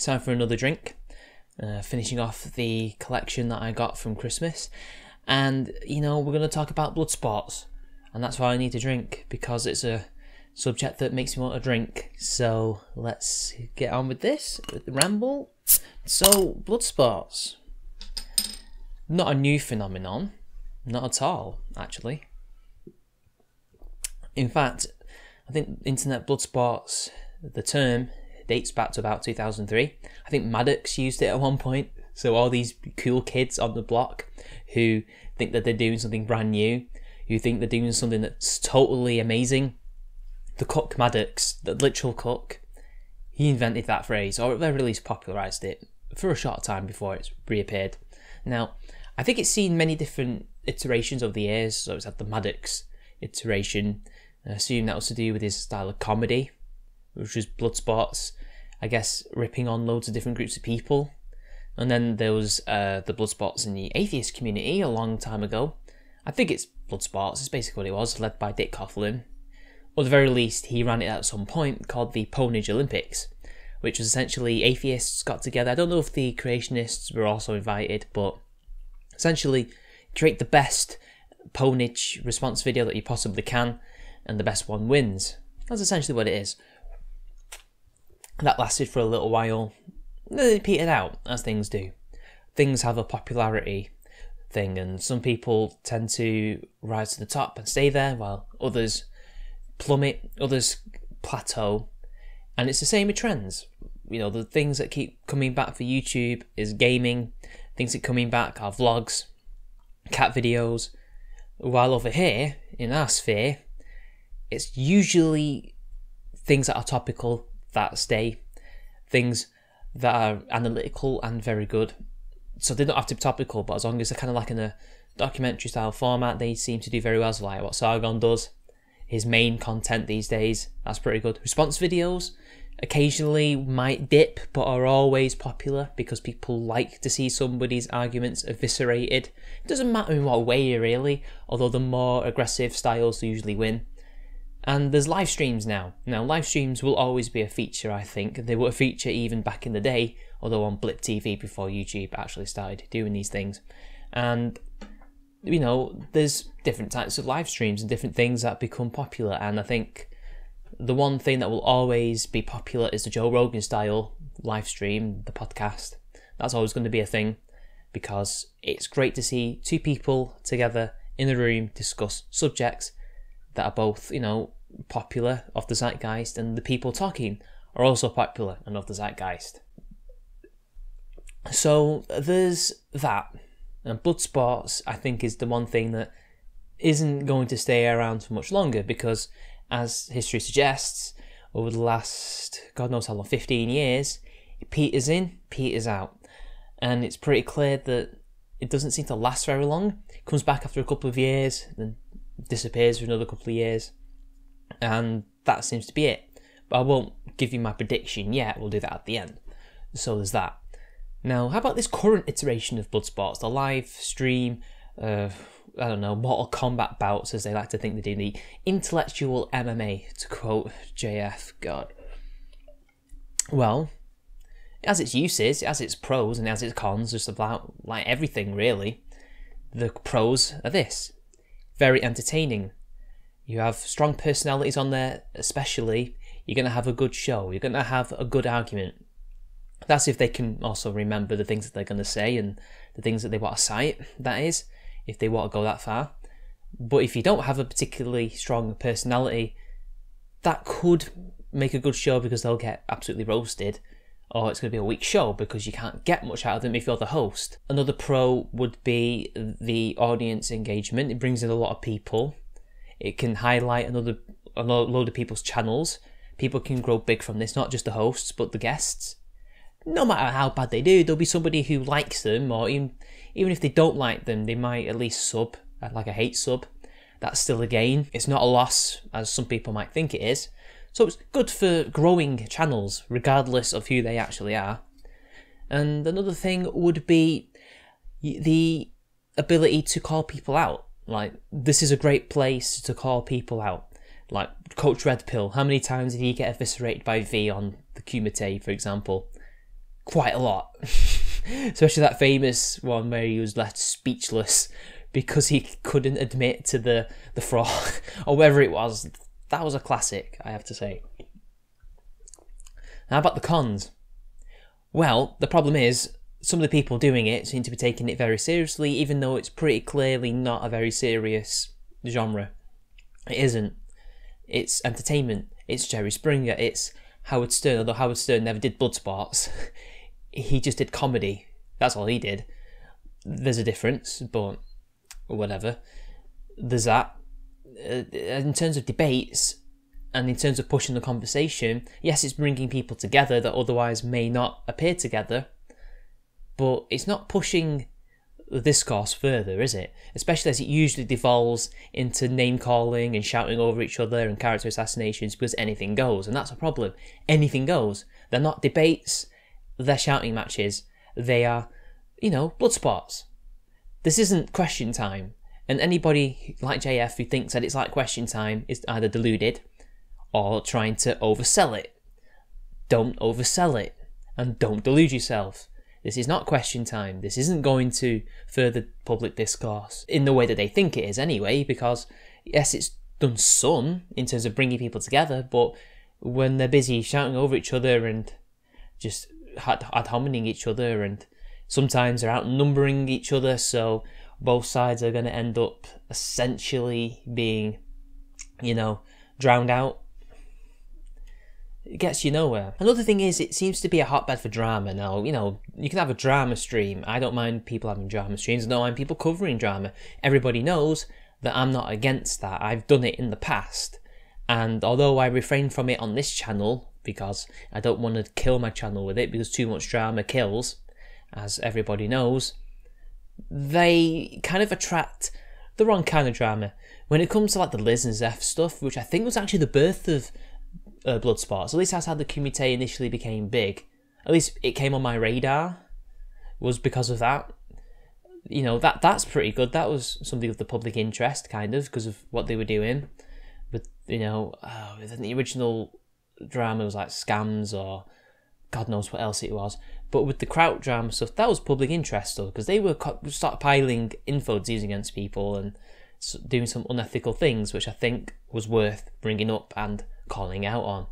time for another drink. Finishing off the collection that I got from Christmas. And, you know, we're going to talk about Bloodsports. And that's why I need to drink, because it's a subject that makes me want to drink. So let's get on with this, with the ramble. So, Bloodsports. Not a new phenomenon. Not at all, actually. In fact, I think internet Bloodsports, the term, dates back to about 2003. I think MITCH used it at one point. So all these cool kids on the block who think that they're doing something brand new, who think they're doing something that's totally amazing. The cook MITCH, the literal cook, he invented that phrase, or at the very least popularised it for a short time before it's reappeared. Now, I think it's seen many different iterations over the years. So it's had the MITCH iteration. I assume that was to do with his style of comedy, which was Bloodsports, I guess, ripping on loads of different groups of people. And then there was the Bloodsports in the atheist community a long time ago. I think it's Bloodsports, it's basically what it was, led by Dick Coughlin. Or at the very least, he ran it at some point, called the Ponage Olympics, which was essentially atheists got together. I don't know if the creationists were also invited, but essentially create the best Ponage response video that you possibly can, and the best one wins. That's essentially what it is. That lasted for a little while. Then it petered out, as things do. Things have a popularity thing, and some people tend to rise to the top and stay there, while others plummet, others plateau. And it's the same with trends. You know, the things that keep coming back for YouTube is gaming. Things that are coming back are vlogs, cat videos. While over here, in our sphere, it's usually things that are topical that stay, things that are analytical and very good. So they don't have to be topical, but as long as they're kind of like in a documentary style format, they seem to do very well. So like what Sargon does, his main content these days, that's pretty good. Response videos occasionally might dip, but are always popular because people like to see somebody's arguments eviscerated. It doesn't matter in what way really, although the more aggressive styles usually win. And there's live streams now. Now, live streams will always be a feature, I think. They were a feature even back in the day, although on Blip TV before YouTube actually started doing these things. And, you know, there's different types of live streams and different things that become popular. And I think the one thing that will always be popular is the Joe Rogan style live stream, the podcast. That's always going to be a thing because it's great to see two people together in a room discuss subjects that are both, you know, popular, of the zeitgeist, and the people talking are also popular and of the zeitgeist. So there's that. And Bloodsports, I think, is the one thing that isn't going to stay around for much longer because, as history suggests, over the last, God knows how long, 15 years, it peters in, peters out. And it's pretty clear that it doesn't seem to last very long. It comes back after a couple of years, then disappears for another couple of years. And that seems to be it. But I won't give you my prediction yet, we'll do that at the end. So there's that. Now, how about this current iteration of Bloodsports, the live stream, I don't know, Mortal Kombat bouts, as they like to think they do, the intellectual MMA, to quote JF, God. Well, it has its uses, it has its pros, and it has its cons, just about like everything, really. The pros are this: very entertaining. You have strong personalities on there, especially. You're going to have a good show. You're going to have a good argument. That's if they can also remember the things that they're going to say and the things that they want to cite, that is, if they want to go that far. But if you don't have a particularly strong personality, that could make a good show because they'll get absolutely roasted, or it's going to be a weak show because you can't get much out of them if you're the host. Another pro would be the audience engagement. It brings in a lot of people. It can highlight a load of people's channels. People can grow big from this, not just the hosts, but the guests. No matter how bad they do, there'll be somebody who likes them, or even if they don't like them, they might at least sub, like a hate sub. That's still a gain. It's not a loss, as some people might think it is. So it's good for growing channels, regardless of who they actually are. And another thing would be the ability to call people out. Like, this is a great place to call people out. Like, Coach Red Pill, how many times did he get eviscerated by V on the Kumite, for example? quite a lot. Especially that famous one where he was left speechless because he couldn't admit to the fraud or whatever it was. That was a classic, I have to say. Now about the cons. Well, the problem is some of the people doing it seem to be taking it very seriously, even though it's pretty clearly not a very serious genre. It isn't. It's entertainment. It's Jerry Springer. It's Howard Stern, although Howard Stern never did Bloodsports. He just did comedy. That's all he did. There's a difference, but whatever. There's that. In terms of debates, and in terms of pushing the conversation, yes, it's bringing people together that otherwise may not appear together, but it's not pushing the discourse further, is it? Especially as it usually devolves into name-calling and shouting over each other and character assassinations, because anything goes, and that's a problem. Anything goes. They're not debates, they're shouting matches. They are, Bloodsports. This isn't Question Time. And anybody like JF who thinks that it's like Question Time is either deluded or trying to oversell it. Don't oversell it. And don't delude yourself. This is not Question Time. This isn't going to further public discourse in the way that they think it is anyway, because yes, it's done some in terms of bringing people together, but when they're busy shouting over each other and just ad hominem each other, and sometimes they're outnumbering each other, so both sides are going to end up essentially being, drowned out. It gets you nowhere. Another thing is, it seems to be a hotbed for drama now. You can have a drama stream. I don't mind people having drama streams. I don't mind people covering drama. Everybody knows that I'm not against that. I've done it in the past. And although I refrain from it on this channel, because I don't want to kill my channel with it, because too much drama kills, as everybody knows, they kind of attract the wrong kind of drama. When it comes to like the Liz and Zeph stuff, which I think was actually the birth of Bloodsports, at least that's how the community initially became big. At least it came on my radar, was because of that. That's pretty good. That was something of the public interest, kind of, because of what they were doing. But, the original drama was like scams or God knows what else it was. But with the Kraut drama stuff, that was public interest though, because they were stockpiling info disease against people and doing some unethical things, which I think was worth bringing up and calling out on.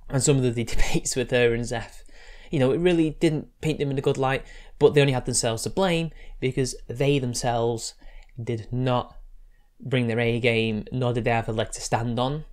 And some of the debates with her and Zeph, it really didn't paint them in a good light, but they only had themselves to blame because they themselves did not bring their A game, nor did they have a leg to stand on.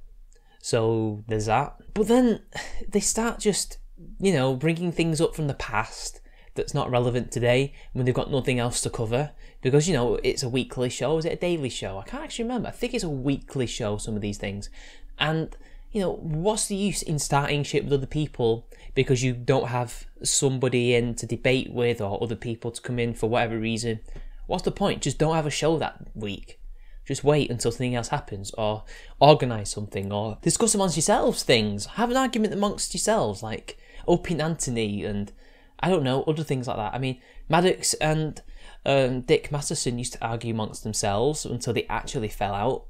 So there's that. But then they start just, bringing things up from the past that's not relevant today when they've got nothing else to cover. Because, it's a weekly show. Is it a daily show? I can't actually remember. I think it's a weekly show, some of these things. And, what's the use in starting shit with other people because you don't have somebody in to debate with or other people to come in for whatever reason? What's the point? Just don't have a show that week. Just wait until something else happens, or organise something, or discuss amongst yourselves things. Have an argument amongst yourselves, like Opie and Anthony, and I don't know, other things like that. I mean, Maddox and Dick Masterson used to argue amongst themselves until they actually fell out.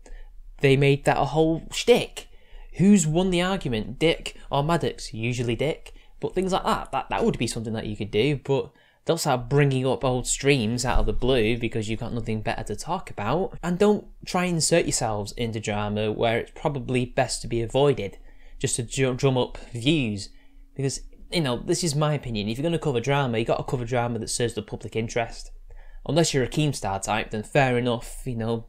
They made that a whole shtick. Who's won the argument, Dick or Maddox? Usually Dick, but things like that would be something that you could do, but don't start bringing up old streams out of the blue because you've got nothing better to talk about. And don't try and insert yourselves into drama where it's probably best to be avoided, just to drum up views. Because, this is my opinion. If you're going to cover drama, you got to cover drama that serves the public interest. Unless you're a Keemstar type, then fair enough,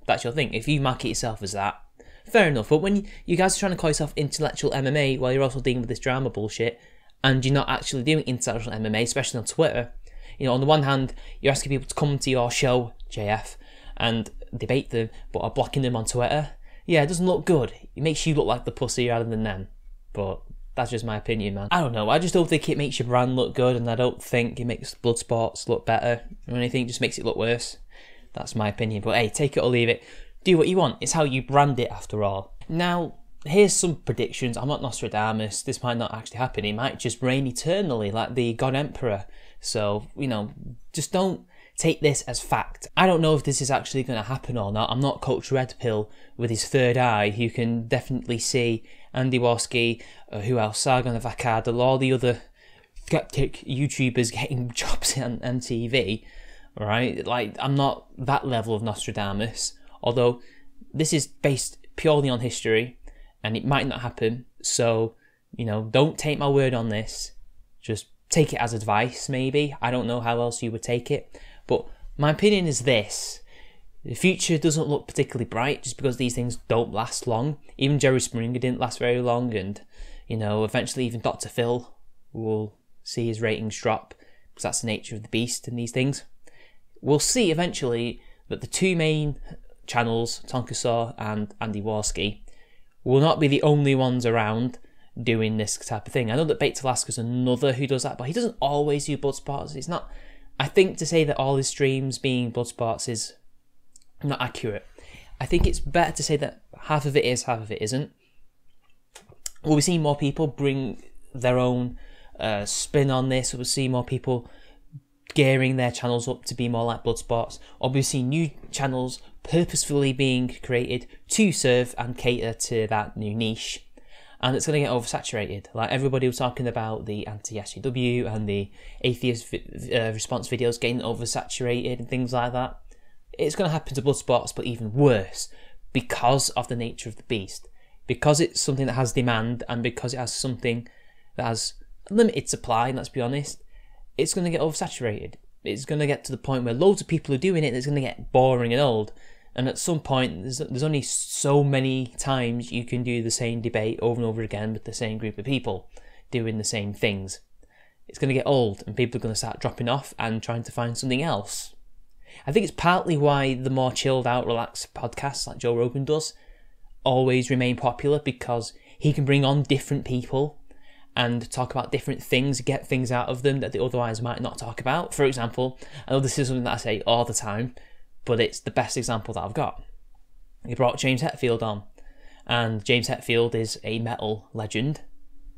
that's your thing. If you market yourself as that, fair enough. But when you guys are trying to call yourself intellectual MMA while you're also dealing with this drama bullshit, and you're not actually doing intellectual MMA, especially on Twitter, on the one hand, you're asking people to come to your show, JF, and debate them, but are blocking them on Twitter. Yeah, it doesn't look good. It makes you look like the pussy rather than them. But that's just my opinion, man. I don't know. I just don't think it makes your brand look good, and I don't think it makes Bloodsports look better or anything. It just makes it look worse. That's my opinion. But hey, take it or leave it. Do what you want. It's how you brand it, after all. Now, here's some predictions. I'm not Nostradamus. This might not actually happen. It might just reign eternally, like the God Emperor. So, just don't take this as fact. I don't know if this is actually going to happen or not. I'm not Coach Red Pill with his third eye, who can definitely see Andy Warski, who else, Sargon of Akkad, all the other skeptic YouTubers getting jobs on TV, right? Like, I'm not that level of Nostradamus, although this is based purely on history and it might not happen. So, you know, don't take my word on this. Just take it as advice, maybe. I don't know how else you would take it. But my opinion is this. The future doesn't look particularly bright just because these things don't last long. Even Jerry Springer didn't last very long, and, you know, eventually even Dr. Phil will see his ratings drop because that's the nature of the beast in these things. We'll see eventually that the two main channels, Tonkasaw and Andy Warski, will not be the only ones around doing this type of thing. I know that Bait Alaska's another who does that, but he doesn't always do Bloodsports. It's not, I think to say that all his streams being Bloodsports is not accurate. I think it's better to say that half of it is, half of it isn't. We'll be seeing more people bring their own spin on this. We'll see more people gearing their channels up to be more like Bloodsports. Or we'll see new channels purposefully being created to serve and cater to that new niche. And it's going to get oversaturated. Like, everybody was talking about the anti-sjw and the atheist response videos getting oversaturated and things like that. It's going to happen to Bloodsports, but even worse, because of the nature of the beast. Because it's something that has demand, and because it has something that has limited supply, and let's be honest, it's going to get oversaturated. It's going to get to the point where loads of people are doing it, and it's going to get boring and old. And at some point, there's only so many times you can do the same debate over and over again with the same group of people doing the same things. It's going to get old, and people are going to start dropping off and trying to find something else. I think it's partly why the more chilled out, relaxed podcasts like Joe Rogan does always remain popular, because he can bring on different people and talk about different things, get things out of them that they otherwise might not talk about. For example, I know this is something that I say all the time, but it's the best example that I've got. He brought James Hetfield on, and James Hetfield is a metal legend.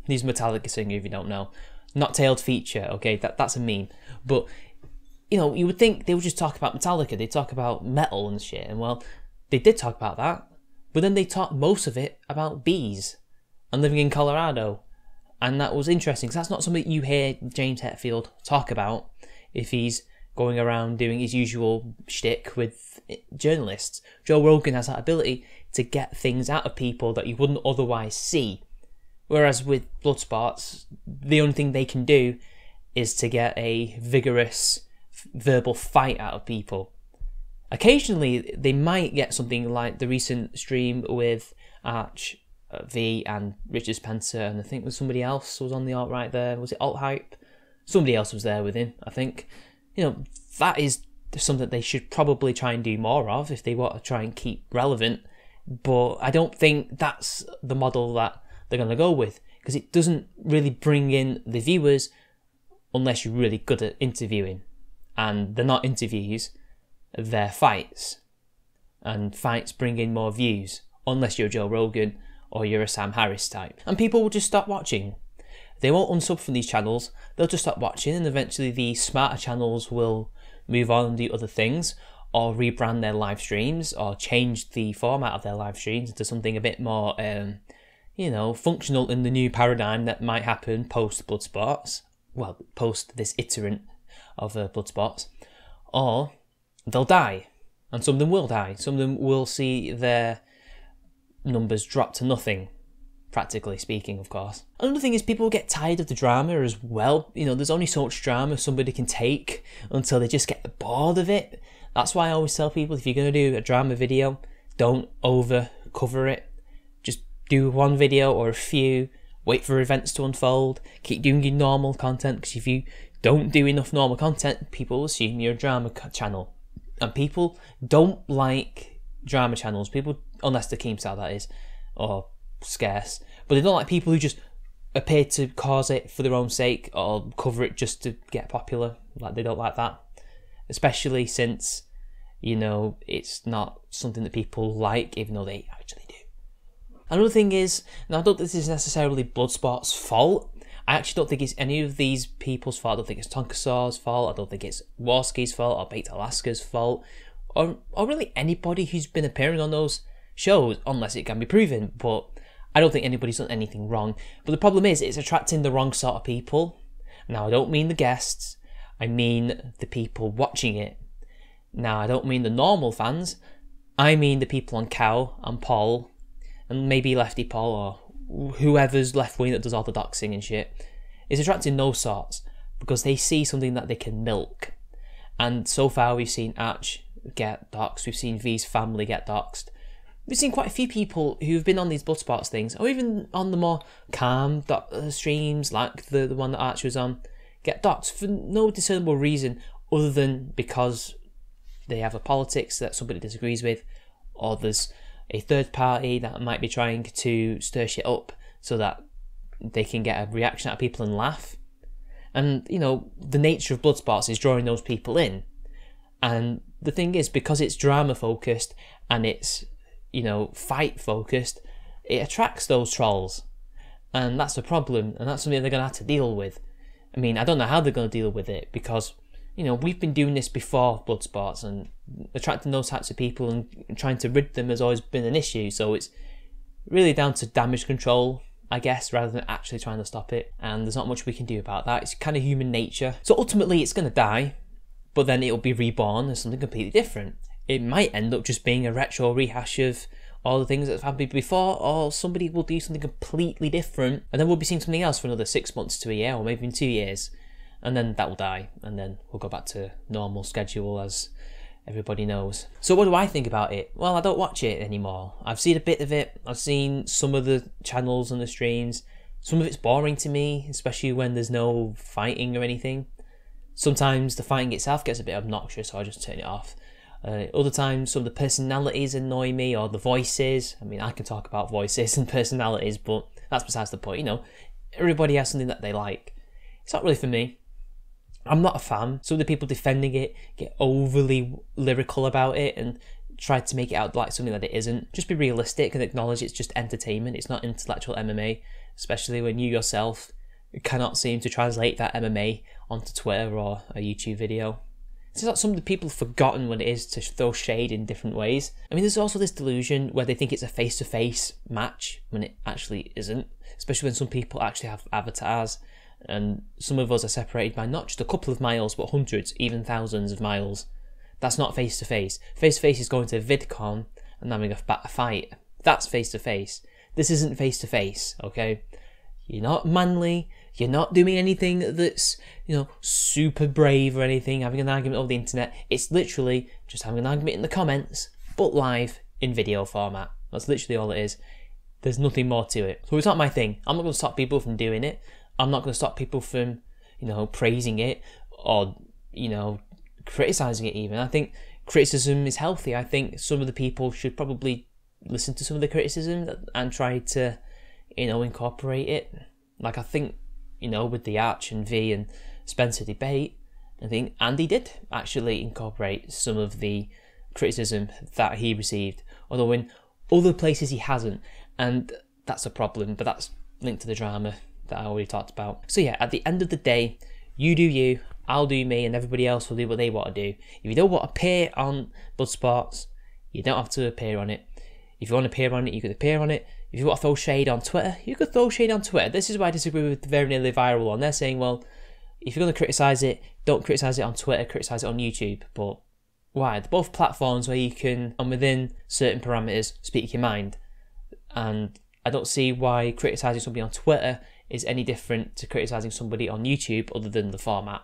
He's a Metallica singer, if you don't know. Not Tailed Feature, okay, that's a meme. But, you know, you would think they would just talk about Metallica, they'd talk about metal and shit, and well, they did talk about that, but then they talked most of it about bees and living in Colorado. And that was interesting, because that's not something you hear James Hetfield talk about if he's going around doing his usual shtick with journalists. Joe Rogan has that ability to get things out of people that you wouldn't otherwise see. Whereas with Bloodsports, the only thing they can do is to get a vigorous verbal fight out of people. Occasionally, they might get something like the recent stream with Arch V and Richard Spencer, and I think there's somebody else was on the alt-right there. Was it Alt-Hype? Somebody else was there with him, I think. You know, that is something they should probably try and do more of if they want to try and keep relevant. But I don't think that's the model that they're going to go with, because it doesn't really bring in the viewers unless you're really good at interviewing. And they're not interviews, they're fights. And fights bring in more views, unless you're Joe Rogan or you're a Sam Harris type. And people will just stop watching. They won't unsub from these channels, they'll just stop watching, and eventually the smarter channels will move on and do other things, or rebrand their live streams, or change the format of their live streams into something a bit more, you know, functional in the new paradigm that might happen post Bloodsports. Well, post this iterant of Bloodsports. Or they'll die, and some of them will die. Some of them will see their numbers drop to nothing, practically speaking, of course. Another thing is people get tired of the drama as well. You know, there's only so much drama somebody can take until they just get bored of it. That's why I always tell people, if you're going to do a drama video, don't over cover it. Just do one video or a few, wait for events to unfold, keep doing your normal content, because if you don't do enough normal content, people assume you're a drama channel. And people don't like drama channels, people, unless they're Keemstar, that is, or scarce, but they don't like people who just appear to cause it for their own sake or cover it just to get popular. Like, they don't like that, especially since, you know, it's not something that people like, even though they actually do. Another thing is, now I don't think this is necessarily Bloodsport's fault. I actually don't think it's any of these people's fault. I don't think it's Tonkasaw's fault. I don't think it's Warski's fault or Bait Alaska's fault, or really anybody who's been appearing on those shows, unless it can be proven. But I don't think anybody's done anything wrong. But the problem is, it's attracting the wrong sort of people. Now, I don't mean the guests, I mean the people watching it. Now, I don't mean the normal fans, I mean the people on Cow and Paul, and maybe Lefty Paul or whoever's left wing that does all the doxing and shit. It's attracting those sorts because they see something that they can milk. And so far we've seen Arch get doxed, we've seen V's family get doxed. We've seen quite a few people who've been on these Bloodsports things, or even on the more calm streams like the one that Arch was on, get doxed for no discernible reason other than because they have a politics that somebody disagrees with, or there's a third party that might be trying to stir shit up so that they can get a reaction out of people and laugh. And, you know, the nature of Bloodsports is drawing those people in. And the thing is, because it's drama focused and it's, you know, fight focused, it attracts those trolls. And that's the problem, and that's something they're going to have to deal with. I mean, I don't know how they're going to deal with it because, you know, we've been doing this before Bloodsports, and attracting those types of people and trying to rid them has always been an issue. So it's really down to damage control, I guess, rather than actually trying to stop it. And there's not much we can do about that. It's kind of human nature. So ultimately it's going to die, but then it'll be reborn as something completely different. It might end up just being a retro rehash of all the things that have happened before, or somebody will do something completely different, and then we'll be seeing something else for another 6 months to a year, or maybe even 2 years. And then that will die, and then we'll go back to normal schedule, as everybody knows. So what do I think about it? Well, I don't watch it anymore. I've seen a bit of it. I've seen some of the channels and the streams. Some of it's boring to me, especially when there's no fighting or anything. Sometimes the fighting itself gets a bit obnoxious, so I just turn it off. Other times some of the personalities annoy me, or the voices. I mean, I can talk about voices and personalities, but that's besides the point. You know, everybody has something that they like. It's not really for me. I'm not a fan. Some of the people defending it get overly lyrical about it and try to make it out like something that it isn't. Just be realistic and acknowledge it's just entertainment. It's not intellectual MMA, especially when you yourself cannot seem to translate that MMA onto Twitter or a YouTube video. It's not some of the people have forgotten what it is to throw shade in different ways. I mean, there's also this delusion where they think it's a face-to-face match when it actually isn't, especially when some people actually have avatars. And some of us are separated by not just a couple of miles, but hundreds, even thousands of miles. That's not face-to-face. Face-to-face is going to VidCon and having a fight. That's face-to-face. This isn't face-to-face, okay? You're not manly. You're not doing anything that's, you know, super brave or anything, having an argument over the internet. It's literally just having an argument in the comments, but live in video format. That's literally all it is. There's nothing more to it. So it's not my thing. I'm not going to stop people from doing it. I'm not going to stop people from, you know, praising it or, you know, criticising it even. I think criticism is healthy. I think some of the people should probably listen to some of the criticism and try to, you know, incorporate it. Like I think, you know, with the Arch and V and Spencer debate, I think Andy did actually incorporate some of the criticism that he received, although in other places he hasn't, and that's a problem, but that's linked to the drama that I already talked about. So yeah, at the end of the day, you do you, I'll do me, and everybody else will do what they want to do. If you don't want to appear on Bloodsports, you don't have to appear on it. If you want to appear on it, you could appear on it. If you want to throw shade on Twitter, you could throw shade on Twitter. This is why I disagree with the Very Nearly Viral one. They're saying, well, if you're going to criticise it, don't criticise it on Twitter, criticise it on YouTube. But why? They're both platforms where you can, and within certain parameters, speak your mind. And I don't see why criticising somebody on Twitter is any different to criticising somebody on YouTube other than the format.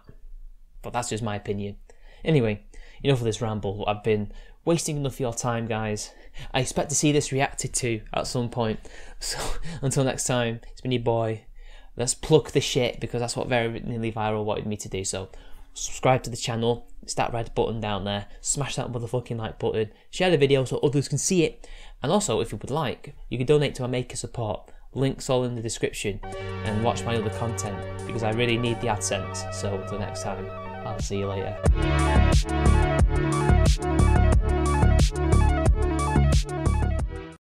But that's just my opinion. Anyway, enough of this ramble. I've been wasting enough of your time, guys. I expect to see this reacted to at some point. So until next time, it's been your boy. Let's pluck the shit, because that's what Very Nearly Viral wanted me to do. So subscribe to the channel, it's that red button down there, smash that motherfucking like button, share the video so others can see it, and also if you would like, you can donate to our Maker support. Links all in the description, and watch my other content because I really need the AdSense. So until next time, I'll see you later.